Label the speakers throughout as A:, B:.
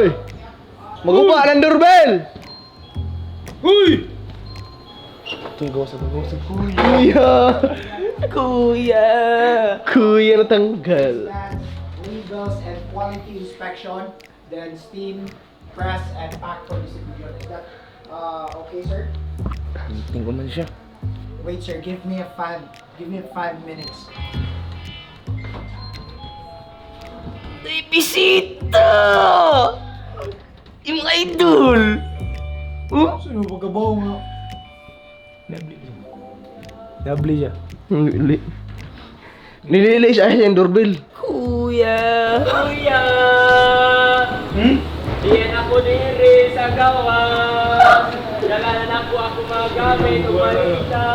A: Hoy! Magupa ng doorbell!
B: Hoy!
A: Kuya!
B: Kuya!
A: Kuya natanggal.
C: Legals and quality inspection, then steam, press, and pack for distribution. Is that okay, sir?
B: Meeting ko man siya.
C: Wait, sir. Give me 5 minutes.
B: May bisita! Yung idol! Oh?
C: Sino ba kabaw nga?
B: Nabli siya.
A: Nililay siya yung doorbell.
B: Kuya! Kuya! Diyan ako diri sa gawas. Dalanan ako magamit o malita.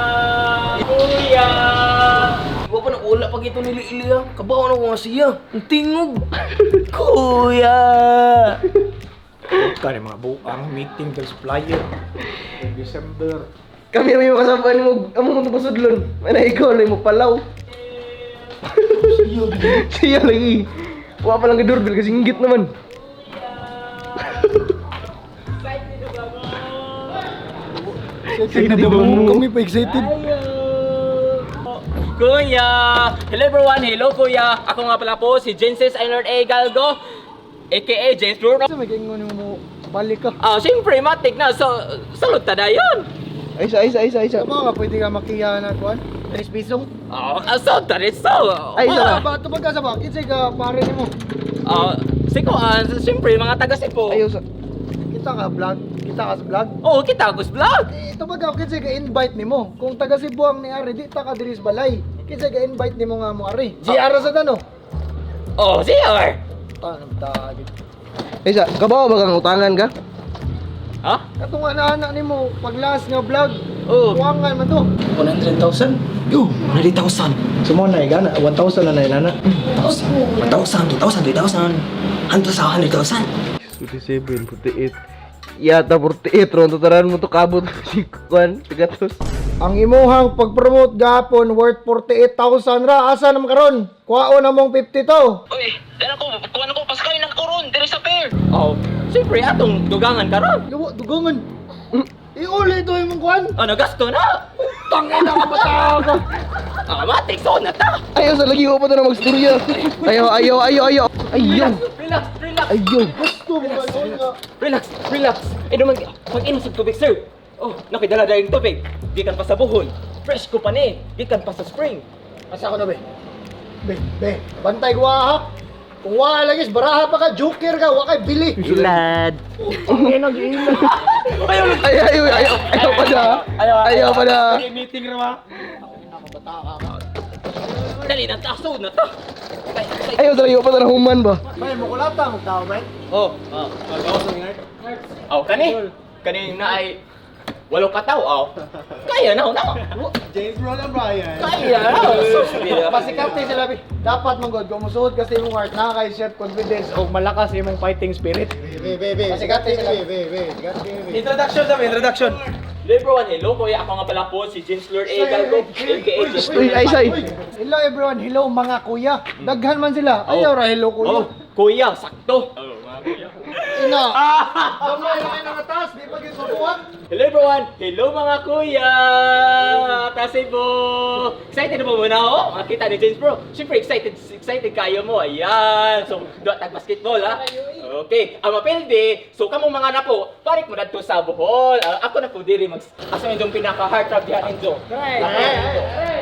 B: Kuya! Iba pa wala pag ito nili-ili ah. Kabaw na ko nga siya. Ang tingog. Kuya!
C: Kani mga buang meeting ng supplier. December.
A: Kami yung kasama mo, among mo pasudlon. May ikaw na mo palaw. Siya lagi. Wala pa lang yung doorbell kasi inggit naman.
C: Excited na ba mo? Kami pa excited.
B: Kuya! Hello everyone! Hello Kuya! Ako nga pala po si Gensis Einlord A. Galgo aka James Bruno.
C: Kasi may kingon mo balik ka.
B: Siyempre matik na. So, salud ta na yun!
A: Ay, isa.
C: Ano ka pwede ka makiya na kuan? 3 pisong?
B: So, that is so!
A: Ay, isa.
C: Ba tupag ka sa ba? Kinsay ka pare nimo.
B: Siko, siyempre mga taga Cebu.
A: Ayaw sa...
C: Kita ka vlog, kita ka sa vlog.
B: Oo, kita Gus Vlog!
C: Tupag ka kinsay ka invite nimo. Kung taga Cebu ang ni Ari, di ta ka diri sa balay. Kinsay ka invite nimo nga mo Ari. GR sa dano.
B: Oh, CR!
C: Tanong tagi.
A: Isa, kabawa ba kang utangan ka?
B: Ha?
C: Katong anak nimo pag last nga vlog.
B: Oo.
C: Tuwangan man to.
D: 100,000? Yo, 100,000.
C: Sumo na igana 1,000 na inana.
D: 1,000, 2,000, 2,000. Hanto sa 100,000.
A: 47, 48. Yata 48, ron tutaran mo to kabot si Kwan, tigatos.
C: Ang imuhang pag-promote gapon worth 48,000 ra. Asa naman karon? Kuhaon na mong 52.
B: Uy, kuha na ko, paskay ng koron, diri sa fair! Oh, siyempre atong dugangan karon.
C: Luwa, dugangan. Iuli ito yung mong kuhan.
B: Nagasto na!
C: Tangin na ka bata ka.
B: Matik, so na ta!
A: Ayaw sa lagi ko pa na magstorya. Ayaw.
B: Relax!
A: Ayaw.
C: Gusto mo ba yun nga?
B: Relax! Naman, mag-inom sa tubig, sir! Oh, nakidala yung tubig. Gikan pa sa buhon. Fresh ko pa ni. Gikan pa sa spring.
C: Asa ko na be? Be, bantay ko ha. Kung wala lagi, baraha pa ka, joker ka, wakay bili.
B: Ilad!
A: Ayaw pa na. Ayaw pa na.
B: Meeting raw. Dali na, taso na ta!
A: Ayaw sa lagi ko pa na human ba?
C: Bay, mukulata, magtao ba?
B: Kani na ay walo kataw, Kaya na.
C: James Brown and Brian.
B: Kaya na.
C: Pasikap tayo sila, be. Dapat manggod, kung musuot kasi imong heart, nakaka self confidence o malakas imong fighting spirit. Pasikap tayo sila.
D: Introduction.
B: Hello everyone, hello kuya. Ako nga pala po si James Lord A. Galgo, aka James
A: Uy, ay, say.
C: Hello everyone, hello mga kuya. Daghan man sila. Ayaw ra hello kuya.
B: Kuya, sakto. Mga kuya.
C: Ina. Kamay na kayo nakatas, di pa kayo mabuhat.
B: Hello everyone, hello mga kuya. Tasibo. Excited na ba muna ako? Makita ni James bro. Siyempre excited kayo mo. Ayan. So, doon tag-basketball ha. Okay. Ang mapildi, so kamo mga napo, parik mo na to sa Bohol. Ako na po diri asa yung pinaka-heart trap diyan Enzo.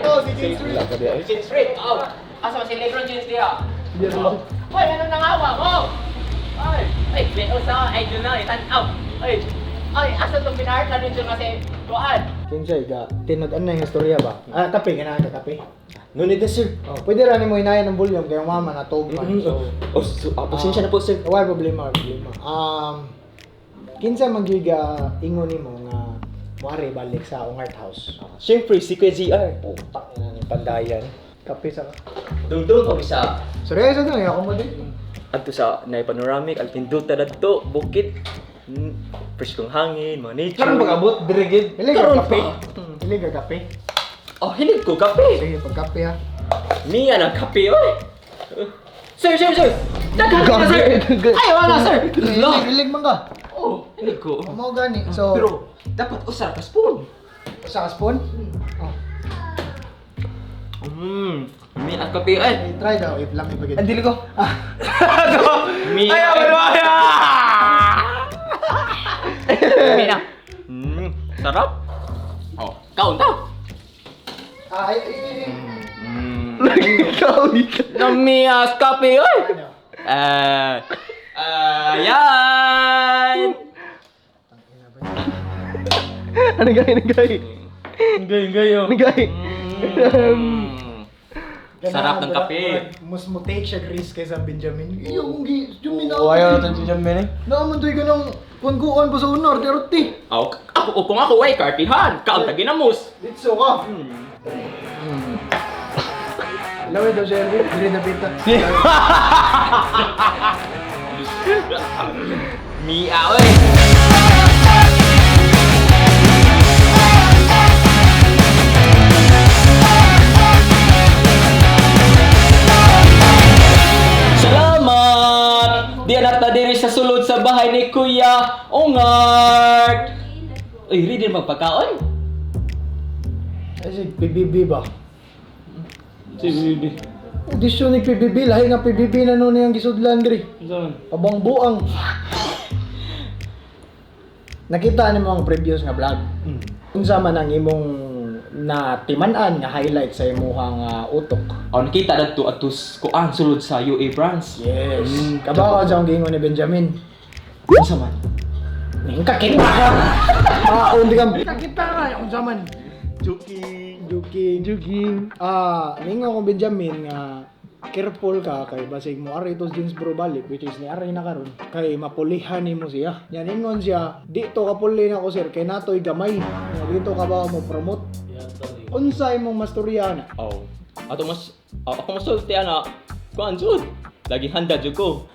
C: Oh, si James Reed.
B: James Reed. Asa mo si Lebron James diha? Hoy, anong nangawa mo? Ay, may usa, ay doon na, itanaw. Ay, asa itong pinahart na rin doon kasi tuan.
C: Kinsay ka, tinod-an na yung istorya ba? Kape, ganahan ka kape.
D: No need na, sir.
C: Oh, pwede rin mo inayan ng volume kaya yung mama natog man. So,
D: Pasensya na po, sir.
C: wala problema. Kinsa maggiga ingon nimo nga wari balik sa akong art house.
D: Siyempre, si Kuya GR.
C: Putak na ni pandayan. Kape sa ka.
D: Doon kami sa...
C: Seryoso na, ako mo din.
D: Adto sa Nay Panoramic, Alpinduta na to, bukid. Fresh kong hangin, mga nature.
C: Karon pag-abot, dirigid. Hilig ka
D: Karon
C: kape.
D: pa.
C: Hilig ka kape.
D: Oh, hilig ko kape.
C: Sige, pag kape ha.
D: Miya ng kape, oy. Sir.
C: Ay, wala sir!
B: Lo.
C: Ilig man ka.
B: Oh, hindi ko.
C: Mo gani. So,
B: Pero, dapat usar ka spoon.
C: sa spoon? Oh.
B: Mi at kape ay.
C: Try daw, if lang ibagay.
A: Ang dili ko.
B: Mi.
D: Ayaw, wala.
B: Mi na. Sarap. Oh, kaon ta.
C: Ay.
A: Ikaw dito.
B: Mi at kape ay. Ayan.
A: Ano gay?
D: Gayo.
A: Ano gay?
B: Sarap ng kape.
C: Mas mo take siya Grease kaysa Benjamin. Iyo kung Benjamin na.
A: Ayaw natin si Jamin eh.
C: Naman to'y ka ng kunkuan pa sa unar, teroti.
B: Ako kung ako ay kartihan. Kaon ta ginamos.
C: Ditso ka. Laway daw siya, Elvin. Dili na pita.
B: Mi oy. Salamat! Di anak na diri sa sulod sa bahay ni Kuya Ongart. Uy, ready na magpakaon?
C: Kasi PBB ba?
B: Si Bibi.
C: Audition ni PBB, lahi nga PBB na nun yung gisudlan diri. Abang buang. Nakita ni mo ang previous nga vlog. Unsa man ang imong natiman-an nga highlight sa imong utok.
B: Nakita na to atus kuan sulod sa UA branch.
C: Yes. Kabawa sa ang gingon ni Benjamin.
B: Unsa man?
C: Kakita ka! Maon di ka. Kakita ka! Yung zaman. Joking. Ningo kong Benjamin nga careful ka kay basig mo ari tos jeans bro balik which is ni ari na karon kay mapulihan nimo siya. Yan ingon siya, dito ka puli na ko sir kay natoy gamay. Nga dito ka ba mo promote? Unsay mong masturya na?
B: Ako masulti ana. Kuan jud. Lagi handa jud ko.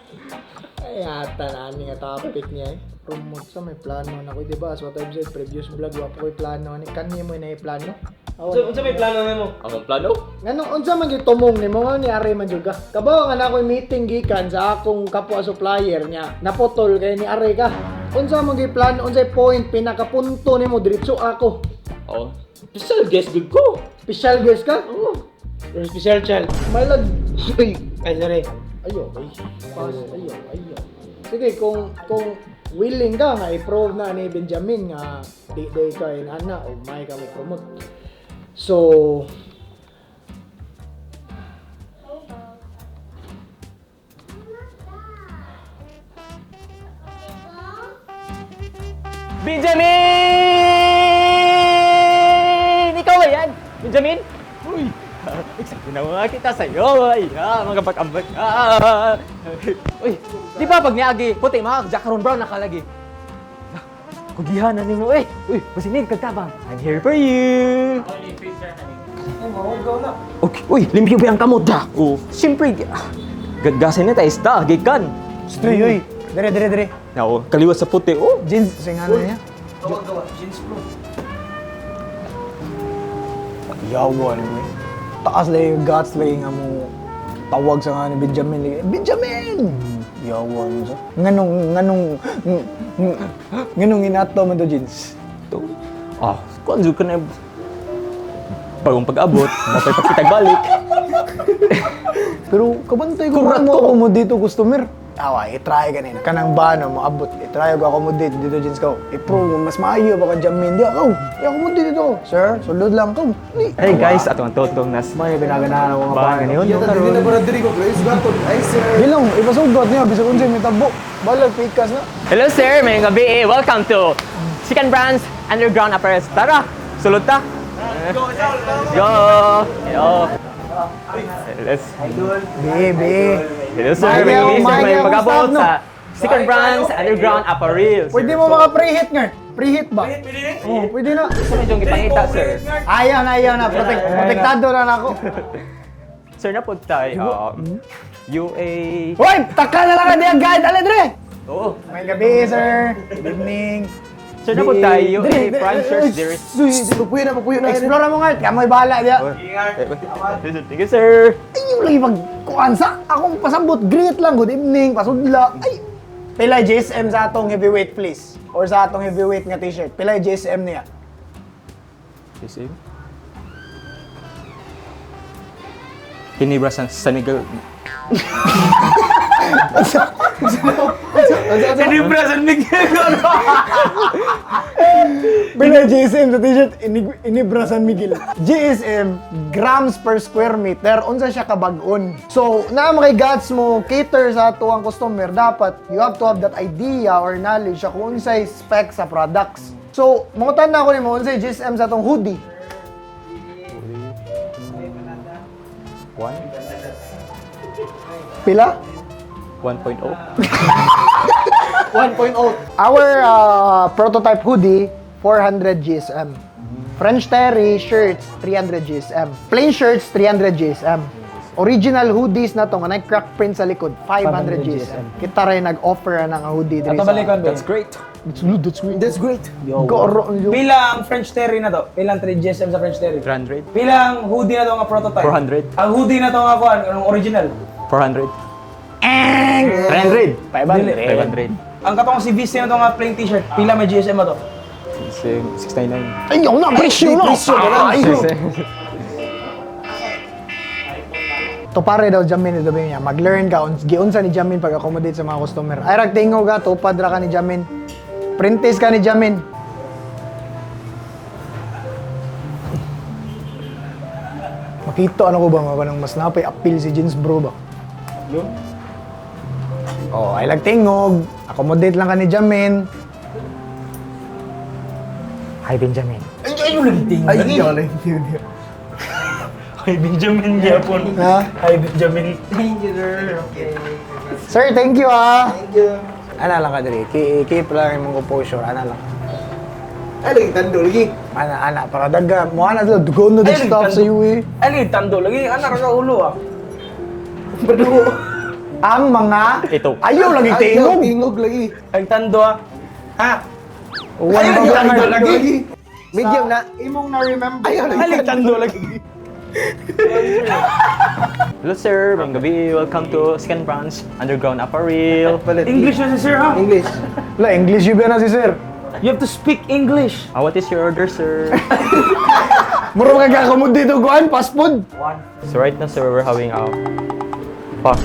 C: Ay ata na ani nga topic niya eh. Promote sa may plano na ko, di ba? So, time sa previous vlog, wapo ko'y plano. Kanya mo na plano?
A: Unsa may plano nimo?
B: Ang plano?
C: Ngano, unsa man yung tumong ni mo, ni Ari man juga. Kabawa nga na ako'y meeting gikan sa akong kapwa supplier niya. Napotol kay ni Ari ka. Unsa man yung plano, unsay point, pinakapunto ni mo, diretso ako.
B: Special guest gud ko.
C: Special guest ka? Oo.
A: You're special child.
C: My lord.
A: Ay, sorry.
C: Ayo. Sige, kung willing ka nga i-prove na ni Benjamin nga di ka inana o may ka mo promote. So
B: Benjamin! Ikaw ba yan? Benjamin? Uy! Ginawa kita sa'yo. Mga pag-ambag. Uy, di ba pag niagi, puti mga Jackaron Brown nakalagi. Kugihan na nimo eh. Uy, pasinid kagtabang. I'm here for you. Okay, uy, limpyo ba ang kamot da? Siyempre, gagasin na tayo sta, gikan.
C: Stray, oy. Dire.
B: Now, kaliwas sa puti.
C: Jeans, singano niya.
A: Jeans bro.
C: Yawan, eh. Taas lang yung guts lang nga mo tawag sa nga ni Benjamin. Benjamin! Yawan sa. Nganong inato man to, Jeans?
B: Ito. Kung ka na bagong pag-abot, mapay balik.
C: Pero kabantay ko mo ako mo dito, customer. Awa, i-try ka nila. Kanang ba na mo abot. I-try ko accommodate dito, Jeans ko. I-prove, mas maayo ba ka Jamin? Di ako. I-accommodate dito. Sir, sulod lang ko.
B: Hey guys, atong totong nas.
C: May binaganahan ako nga
B: Ba,
C: pangan yun.
A: Hindi na para diri ko, please. Gaton. Ay, sir.
C: Bilong, ipasugot niya. Bisa kung siya may tabo. Balag, pikas na.
B: Hello sir, may gabi. Welcome to Chicken Brands Underground Apparels. Tara, sulod ta. Go. Hello. Let's.
C: Baby.
B: Hello sir, may pag-abot sa Chicken Brands Underground Apparels.
C: Pwede mo maka preheat nga. Preheat ba? Oo, pwede na.
B: Gusto mo yung ipangita sir?
C: Ayaw na. Protektado na ako.
B: Sir, na po tayo. UA.
C: Hoy, taka na lang ka diyan, guys. Dali, dre.
B: Oo.
C: May gabi, sir. Good evening.
B: Sir, na po tayo. UA Francers. There is.
A: Papuyo na.
C: Explore mo nga. Kamoy bahala diya.
B: Thank you sir.
C: Ayun, Ayaw lagi magkuhan sa akong pasambot. Greet lang, good evening, pasudla. Ay, pila GSM sa atong heavyweight please. Or sa atong heavyweight nga t-shirt. Pila GSM niya.
D: Same. Hinibra sa Senegal. Hinibra sa Miguel.
C: Pila GSM sa t-shirt, inibra San Miguel. GSM, grams per square meter, unsa siya kabag-on. So, na mga gats mo cater sa tuwang customer, dapat you have to have that idea or knowledge sa kung unsay spec sa products. So, mangutan na ako ni mo unsay GSM sa tong hoodie. Pila?
D: 1.0.
C: 1.0. Our prototype hoodie, 400 GSM. French Terry shirts, 300 GSM. Plain shirts, 300 GSM. Original hoodies na to, nga crack print sa likod, 500 GSM. Kita rin nag-offer ng hoodie diri sa...
D: That's great.
C: That's great. Goro.
E: Pilang French Terry na to? Pilang 3 GSM sa French Terry?
D: 300.
E: Pilang hoodie na to nga prototype?
D: 400.
E: Ang hoodie na to nga kuhan, anong original?
D: 400.
C: 300.
D: 500.
E: Ang katong si VC na to nga plain t-shirt, pila may GSM na to?
D: 699.
C: Ayaw na, presyo na. Ayaw. To pare daw Jamin ito niya. Mag-learn ka giunsa ni Jamin pag accommodate sa mga customer. Ay rag tingo ka tupad ra ka ni Jamin. Printis ka ni Jamin. Makita ano ko ba mga kanang mas napay appeal si Jeans Bro ba? Oh, ay lag tingog. Accommodate lang ka ni Jamin. Hi Benjamin.
E: Ay, Benjamin Japon.
C: Ha?
E: Ay, Benjamin.
C: Sir, thank you ah. Thank you. Ana lang ka diri. Keep lang imong composure. Ana lang.
A: Ay, tando lagi.
C: Ana para daga mo ana dito dugon na
E: Ay,
C: stop sa iyo eh.
E: Ay, tando lagi. Anak ka ulo ah.
C: Ang mga
D: Ito.
C: ayaw lagi tingog.
A: Tingog lagi.
E: Ay, tando ah. Ha?
C: One
E: tando lagi.
A: Medium na.
C: Imong na remember.
A: Ayaw
E: Ay, tando lagi.
D: Hello sir, ngayong gabi. Welcome to Scan Branch Underground Apparel.
E: English na si sir ha?
A: English.
C: La English yun na si sir.
E: You have to speak English.
D: What is your order, sir?
C: Muro ka gakamod dito kuan fast food.
D: So right now, sir, we're having a fuck.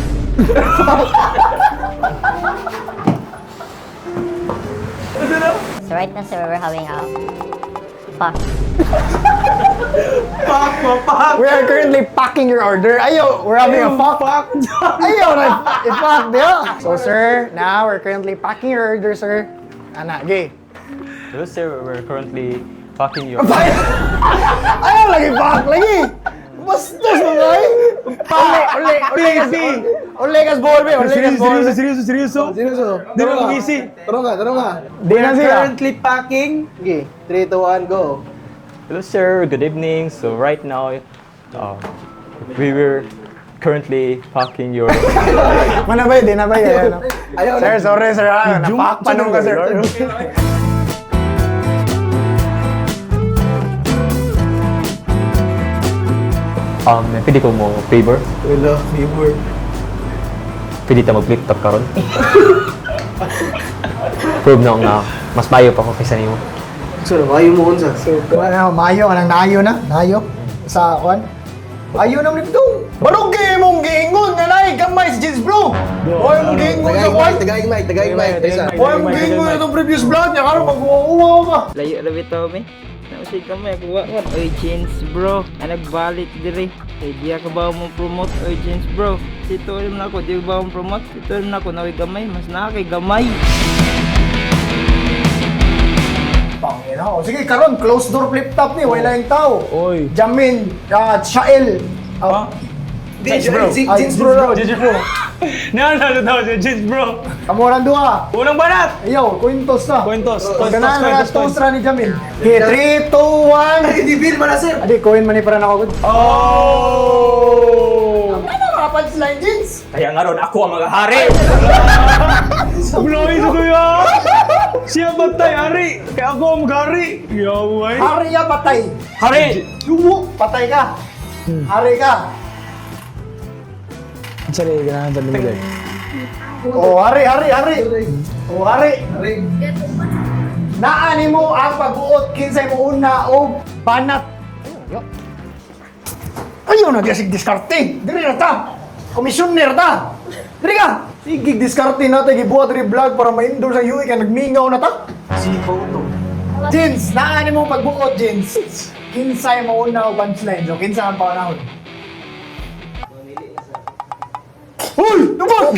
F: So right now, sir, we're having a fuck.
C: We are currently packing your order. Ayaw, we're having a fuck. Ayaw na i-fuck diya. So sir, now we're currently packing your order, sir. Ana, gay.
D: Hello sir, we're currently packing your...
C: Ayaw lagi fuck lagi. Bastos mo ngay. Uli kas ball be, uli kas ball.
E: Seryoso.
C: Dino ka
E: easy.
A: Taro nga.
C: Di na siya.
E: Currently packing.
A: Okay, 3, 2, 1, go.
D: Hello sir, good evening. So right now, we were currently packing your...
C: Manabay, di na ba yan?
A: Ayaw
C: Sir, sorry sir. Napak panong ka sir.
D: Pwede ko mo favor?
A: Hello, neighbor.
D: Pwede ta mag-flip top karon. Prove na ako nga mas mayo pa ako kaysa nimo.
A: So, ayaw mo unsa.
C: Ano, mayo ka nang nayo na? Nayo? Sa kwan? Ayaw na mo nito. Barog kayo mong giingon nga nai gamay si Jeans Bro. Huwag mong giingon sa kwan.
A: Tagaing mic.
C: Huwag mong giingon na itong previous vlog niya. Karoon mag-uwa ka.
G: Layo na bitaw mi. Nausay ka mo, kuha ko. Oy, Jeans bro. Nagbalik diri. Kay diya ka ba mo promote? Oy, Jeans bro. Dito rin na ako. Di ba mo promote? Dito rin na ako. Naway gamay. Mas na kay gamay.
C: Pangin ako. Sige, karon close door flip top ni. Wala yung tao.
E: Oy.
C: Jamin. Shael.
E: Ha?
C: Jeans Bro.
E: Jeans bro. Naalala daw si Jeans bro.
C: Kamuran duha.
E: Unang banat.
C: Ayaw, kuintos na.
E: Kuentos.
C: Ganahan na toast ra ni Jamin. Okay, 3, 2, 1.
A: Ay, di bill man na, sir.
C: Adi, coin man ni para nako.
E: Oh!
C: Ano mga punchline jeans?
E: Kaya nga ron, ako ang maghahari! Blowy sa kuya! Siya batay, hari! Kaya ako ang maghahari! Yaway!
C: Hari ya patay.
E: Hari!
C: Yuwo, patay ka. Hari ka.
E: Sorry, ganahan sa limited.
C: Oh, hari. Oh, hari. Naani mo ang pagbuot kinsay mo una o banat. Ayaw na diya sig diskarte. Diri na ta. Komisyoner ta. Diri ka. Sige diskarte na ta gibuhat diri vlog para ma-endorse ang UI kay nagmingaw na ta. Sipo to. Jins, naani mo pagbuot Jins. Kinsay mo una o punchline. So kinsa ang panahon? Hoy! Tubag!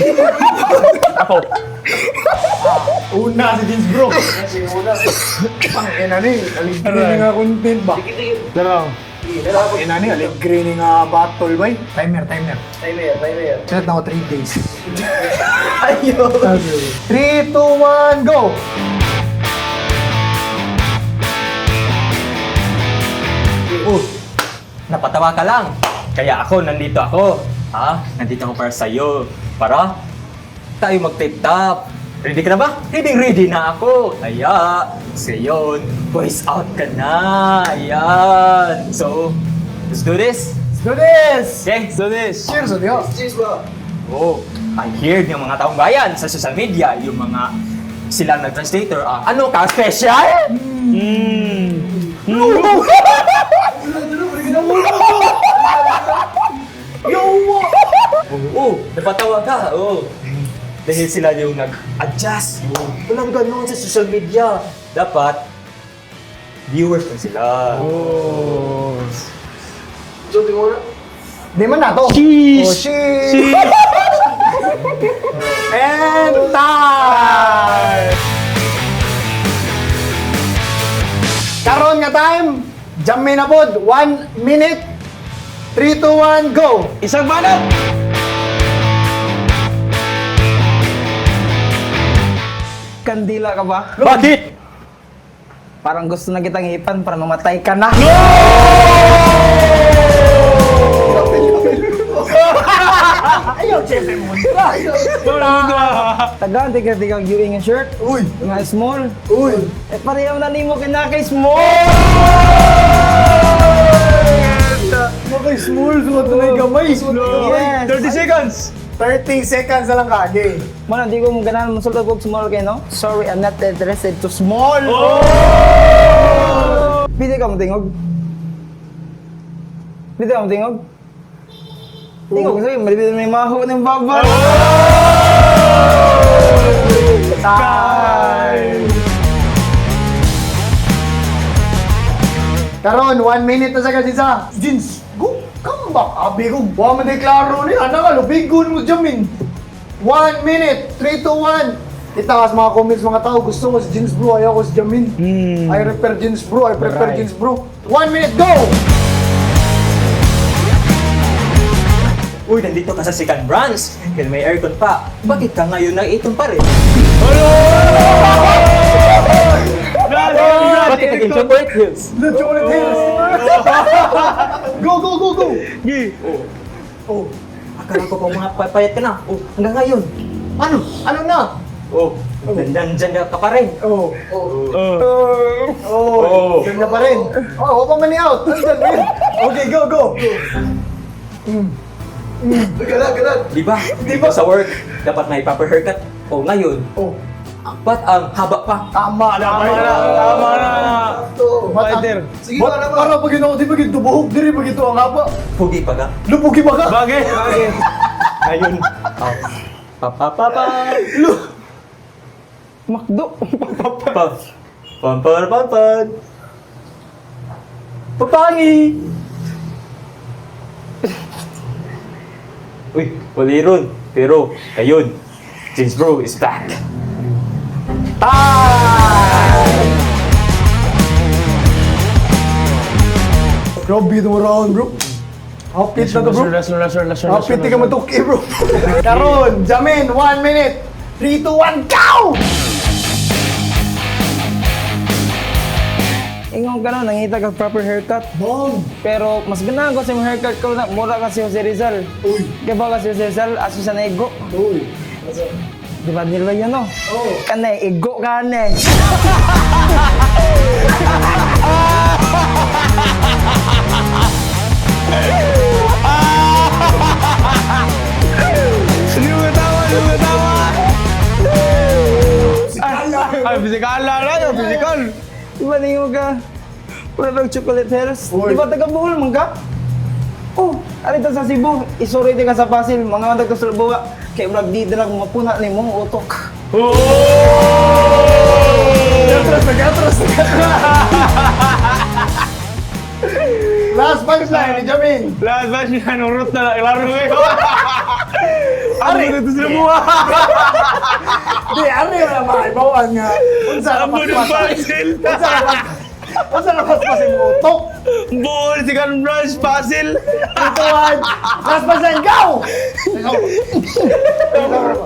D: Ako.
C: Una si Jins bro. Una. Pang-ina ni. Aligre nga content ba?
E: Pero,
C: Pang-ina ni. Aligre nga battle ba? Timer. Set na ako 3 days. Ayaw. 3, 2, 1, go!
D: Napatawa ka lang. Kaya nandito ako. Nandito ako para sa'yo. Para tayo mag-tip top. Ready ka na ba? Ready na ako. Kaya, ngayon, voice out ka na. Ayan. So, let's do this.
C: Do this!
D: Okay?
E: so this.
C: Cheers on Dios!
D: Oh, I heard yung mga taong bayan sa social media, yung mga silang nag-translator, ano ka, special? Oo, napatawa ka, oo. Dahil sila yung nag-adjust. Walang ganun sa social media. Dapat, viewers na sila.
C: Di man na to.
E: Sheesh.
C: Oh, sheesh. And time! Karon nga time, jammay na pod, 1 minute, 3, 2, 1, go!
E: Isang banat! Kandila ka ba?
D: Bakit?
G: Parang gusto na kitang ipan para mamatay ka na.
C: Ayaw, chefe mo.
G: Tagaan, tika-tika ang viewing and shirt.
C: Uy!
G: Nga small.
C: Uy!
G: Eh, pareho na nimo kinakay small!
C: Makay small, suot na yung gamay.
G: Yes!
E: 30 seconds!
C: 30 seconds na lang kage.
G: Man, hindi ko mo ganahan masulog og small kay no? Sorry, I'm not interested to small! Pili ka mo tingog? Pili ka mo tingog? Tingog, sabi, malipit na may maho ng baba!
C: Time! Karon, 1 minute na sa kasisa. Jins, go! Come back! Abi ko, buha man deklaro ni. Ano ka, lubigon mo jamin. 1 minute, 3, 2, 1. Itakas mga comments mga tao. Gusto ko si Jins bro, ayaw ko si Jamin. I prefer Jins bro, I prefer Jins bro. 1 minute, go!
D: Uy, nandito ka sa second branch. Kaya may aircon pa. Bakit ka ngayon nag-iton pa rin? Bakit naging chocolate hills?
C: The Chocolate Hills! Go, go, go, go!
D: Oh, akala ko pa mga papayat ka na. Oh, hanggang ngayon. Ano? Ano na? Oh, nandyan ka pa rin.
C: Oh. Diyan na pa rin. Oh, huwag pa mani out. Andyan rin. Okay, go, go.
D: Di ba? Di ba sa work, dapat may proper haircut? O ngayon,
C: Oh.
D: ba't ang haba pa?
C: Tama na.
E: Fighter.
C: Sige ba naman? Para pag ito, di ba ito buhok? Diri pag ito ang haba.
D: Pugi pa ka?
C: Lupugi ba ka?
E: Bagay!
D: Ngayon, papapapa.
G: Makdo!
D: Pampan. Papangi. Uy, wali ron. Pero, ayun, James Bro is back.
C: Grabe itong round, bro. Outfit na to, bro.
E: Last one.
C: Outfit di ka matuki, bro. Karon, Jamin, 1 minute. 3, 2, 1, go!
G: Ingon ka na, nangita ka proper haircut.
C: Bong!
G: Pero mas ganahan ko sa mga haircut ko na mura kasi Jose Rizal.
C: Uy!
G: Kaya ba kasi Jose Rizal, aso sa nego.
C: Uy!
G: Di ba nila yun, no?
C: Oh!
G: Kane, igo kane.
E: Ay, physical lang yun, physical.
G: Di ba ninyo ka? Pura ng chocolate hairs. Di ba taga Bohol man ka? Oh, alito sa Cebu. Isurity ka sa Pasil. Mga taga sa Lubuga. Kaya vlog di na lang mapuna ni mong utok.
C: Last punchline ni Jamin.
E: Last batch niya, nurot na lang. Laro ko. Ano dito sila buha?
C: Di, ano yun naman? Ibawan nga. Unsa na
E: Amo ng puzzle.
C: Unsa na paspasin mo utok?
E: Ball, si Gun Brush, puzzle.
C: Ituan. Last punchline, go!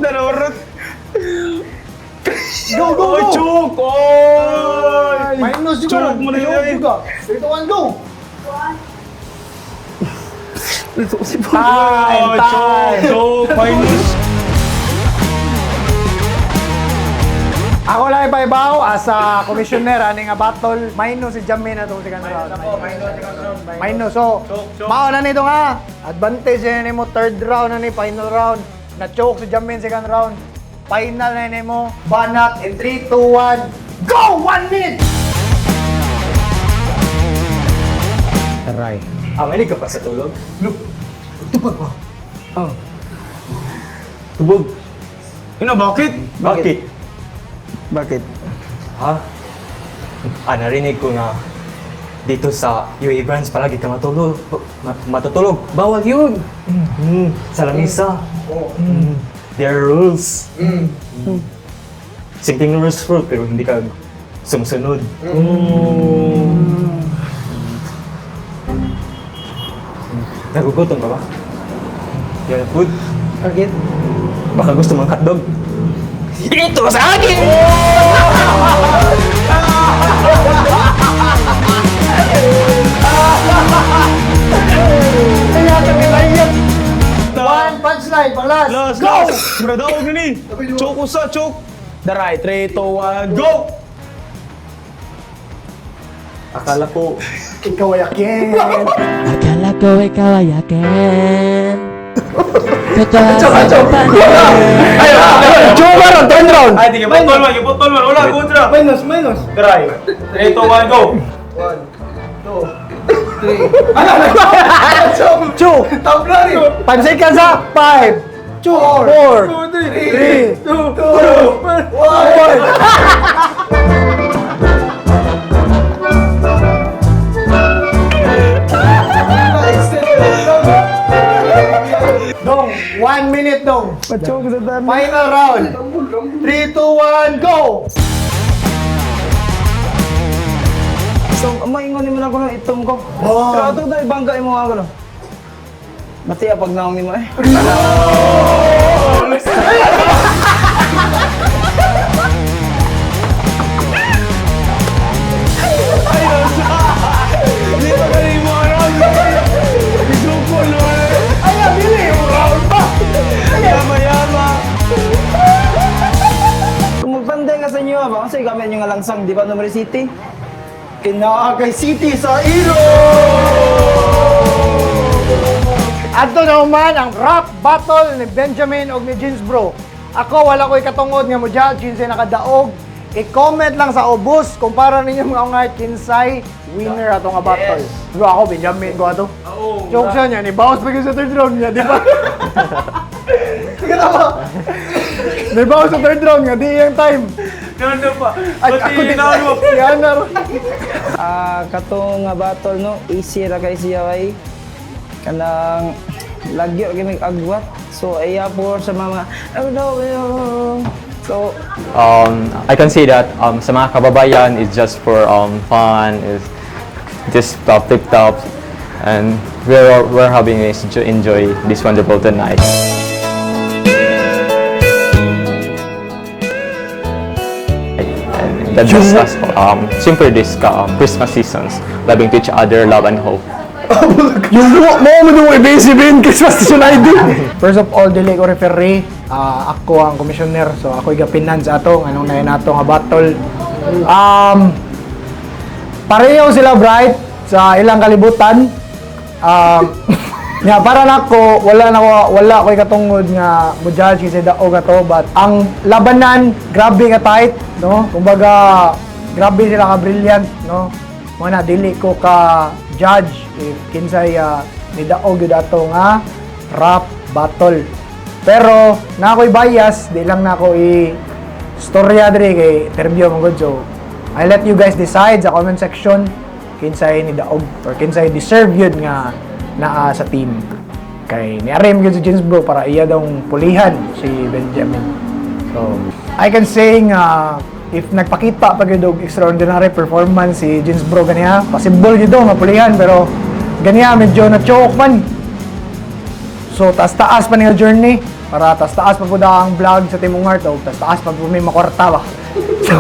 E: Nurot.
C: Go, go,
E: Oh,
C: go!
E: choke! Oh!
C: Minus yung
E: Choke mo na yun.
C: Ituan, go!
E: Oh, choke! Minus!
C: Ako lang ipaibaw as a commissioner ani nga battle minus si Jamin na itong second round. Minus. So, mao na nito nga. Advantage na nimo third round na ni final round. Na-choke si Jamin second round. Final na nimo. Banat in 3, 2, 1. Go! 1 minute! Taray.
D: Mahilig ka pa sa tulog?
E: Tubog. Ino, bakit?
D: Bakit?
G: Bakit?
D: Ha? Narinig ko na dito sa UAE branch palagi ka matutulog. Bawal yun. Sa lamisa. There are rules. Simpleng rules bro, pero hindi ka sumusunod. Nagugutom ka ba? You want food?
G: Bakit?
D: Baka gusto mong hotdog? Ito sa akin!
C: Kaya kami layat! 1 punchline, panglas!
E: Last,
C: Go!
E: last! Bradaog na ni! Choke ko sa choke! Daray, 3, 2, 1, go!
D: Akala ko,
C: Ikaw ay akin!
H: Akala ko ikaw ay akin. Totoo
C: Chuba ron, turn round!
E: Ay, di ka putol man, wala, kontra!
G: Minus, minus.
E: Daray, 3, 2, 1, go!
C: Two! 5 seconds up! 5, 2, 4, 3, 2, 1! Dong, 1 minute dong.
G: Pachoke sa dami.
C: Final round. 3, 2, 1, go!
G: So, maingon mo lang ko ng itom ko.
C: Wow.
G: Pero ito dahil bangga mo ako no. Mati pag naong ni mo eh.
E: Hindi pa galing mo around! Isupol naman eh!
C: Ay, bili! Round pa!
E: Yama-yama!
G: Kung magpanday nga sa inyo ba? Kasi kami nyo nga langsang, di ba Numeri City? Kinaagay City sa Iro!
C: Adto na man ang rap battle ni Benjamin og ni Jeans Bro. Ako wala ko'y katungod nga mo dyan, Jeans ay nakadaog. I-comment lang sa ubos kung para ninyo mga nga kinsay winner ato nga battle. Bro, ako Benjamin ko ato. Joke siya niya, ni-bounce pa sa third round niya, di ba? Sige na ba? Ni-bounce sa third round nga, di yung time.
E: Nandun pa!
C: Ay,
E: Pati
C: ako din.
E: inano!
C: Yan na ro.
G: Kato nga battle no, easy ra kay siya kay kanang lagyo kay mig agwat. So iya po sa mga so
I: I can say that sa mga kababayan is just for fun, is just flip top, and we're having is to enjoy this wonderful tonight. And that just us, simply this Christmas seasons, loving to each other, love and hope.
C: Yung mo nung i-basibin, Christmas Station ID. First of all, dili ko referee. Ako ang commissioner, so ako igapinan sa ato, anong na nato nga battle. Pareho sila bright sa ilang kalibutan. Nga para nako wala ko katungod nga mo judge kasi daog ato but ang labanan grabe ka tight no kumbaga grabe sila ka brilliant no mo na dili ko ka judge if kinsay ni daog gyud ato nga rap battle pero na ako'y bias di lang na ako storya diri kay interview mo gud so I let you guys decide sa comment section kinsay ni daog or kinsay deserve yun nga naa sa team. Kay niarim gyud si James bro para iya daw pulihan si Benjamin. So, I can say nga if nagpakita pa gyud og extraordinary performance si James bro ganiya, possible gyud daw mapulihan pero ganiya medyo na-choke man. So, taas-taas pa niya journey para taas-taas pa pud ang vlog sa Team Ungart o taas-taas pa pud may makwarta ba. So,